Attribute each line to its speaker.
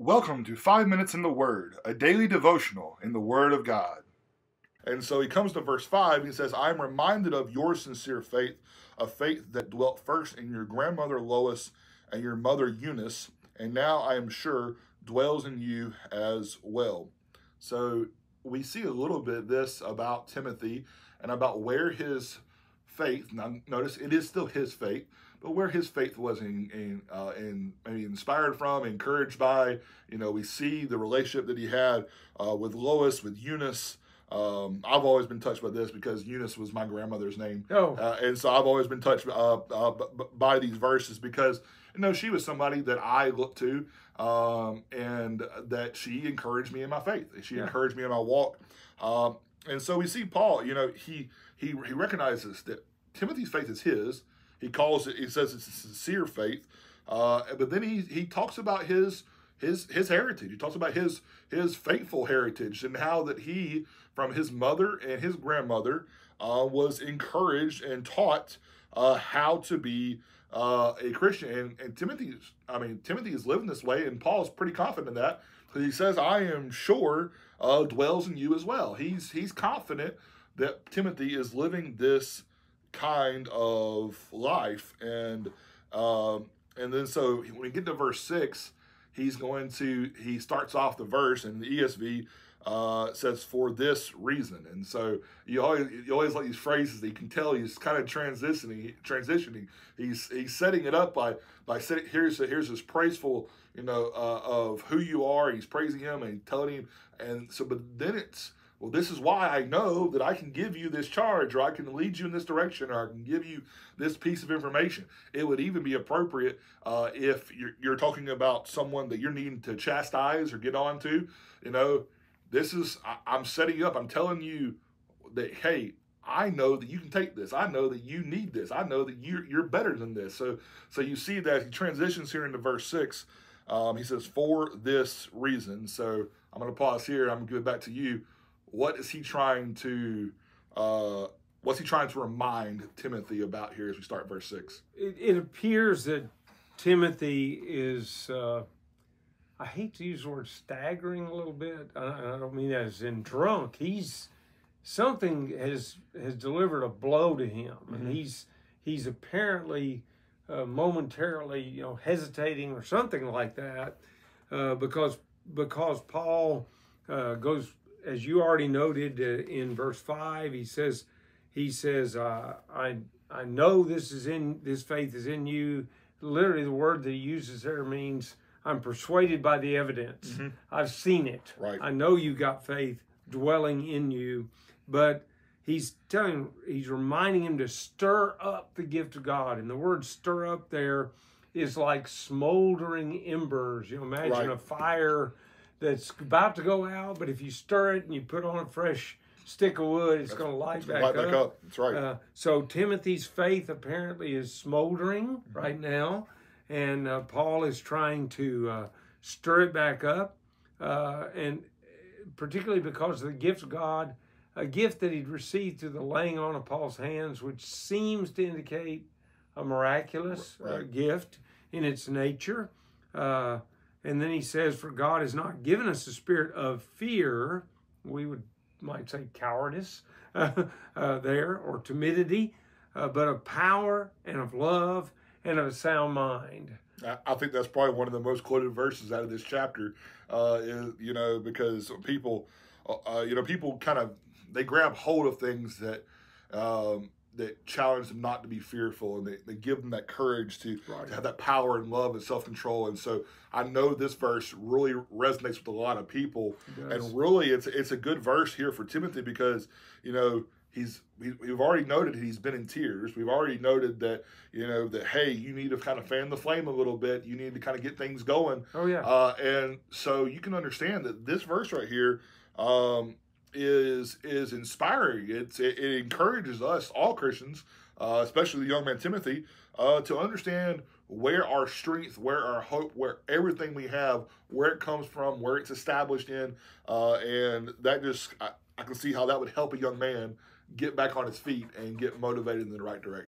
Speaker 1: Welcome to 5 Minutes in the Word, a daily devotional in the Word of God. And so he comes to verse 5, he says, I am reminded of your sincere faith, a faith that dwelt first in your grandmother Lois and your mother Eunice, and now I am sure dwells in you as well. So we see a little bit of this about Timothy and about where his faith, now notice it is still his faith, but where his faith was maybe inspired from, encouraged by. We see the relationship that he had with Lois, with Eunice. I've always been touched by this because Eunice was my grandmother's name. And so I've always been touched by these verses because, she was somebody that I looked to and that she encouraged me in my faith. She encouraged me in my walk. And so we see Paul, he recognizes that Timothy's faith is his. He says it's a sincere faith. But then he talks about his heritage. He talks about his faithful heritage and how that he, from his mother and his grandmother, was encouraged and taught how to be a Christian. And Timothy is living this way, and Paul's pretty confident in that. Because he says, I am sure dwells in you as well. He's confident that Timothy is living this kind of life. And then so when we get to verse 6, he starts off the verse, and the ESV says, for this reason. And so you always like these phrases that you can tell he's kind of transitioning. He's setting it up by saying, here's this praiseful, of who you are. He's praising him and telling him. And so, but then well, this is why I know that I can give you this charge, or I can lead you in this direction, or I can give you this piece of information. It would even be appropriate if you're talking about someone that you're needing to chastise or get on to. I'm setting you up. I'm telling you that, hey, I know that you can take this. I know that you need this. I know that you're better than this. So you see that he transitions here into verse 6. He says, for this reason. So I'm going to pause here. I'm going to give it back to you. What is he trying to remind Timothy about here as we start verse 6?
Speaker 2: It appears that Timothy is, I hate to use the word staggering a little bit. I don't mean that as in drunk. Something has delivered a blow to him, and he's apparently momentarily, hesitating or something like that, because Paul goes, as you already noted in verse 5, he says, I know this faith is in you. Literally, the word that he uses there means I'm persuaded by the evidence. I've seen it.
Speaker 1: Right.
Speaker 2: I know you got faith dwelling in you, but he's reminding him to stir up the gift of God. And the word stir up there is like smoldering embers. Imagine a fire that's about to go out, but if you stir it and you put on a fresh stick of wood, it's going to light back up.
Speaker 1: That's right.
Speaker 2: So Timothy's faith apparently is smoldering right now, and Paul is trying to stir it back up, and particularly because of the gift of God, a gift that he'd received through the laying on of Paul's hands, which seems to indicate a miraculous gift in its nature. And then he says, for God has not given us a spirit of fear, might say cowardice there, or timidity, but of power and of love and of a sound mind.
Speaker 1: I think that's probably one of the most quoted verses out of this chapter, because people they grab hold of things that challenge them not to be fearful, and they give them that courage to have that power and love and self-control. And so I know this verse really resonates with a lot of people, and really it's a good verse here for Timothy because we've already noted he's been in tears. We've already noted that that hey, you need to kind of fan the flame a little bit. You need to kind of get things going. And so you can understand that this verse right here is inspiring. It encourages us, all Christians, especially the young man Timothy, to understand where our strength, where our hope, where everything we have, where it comes from, where it's established in, and that I can see how that would help a young man get back on his feet and get motivated in the right direction.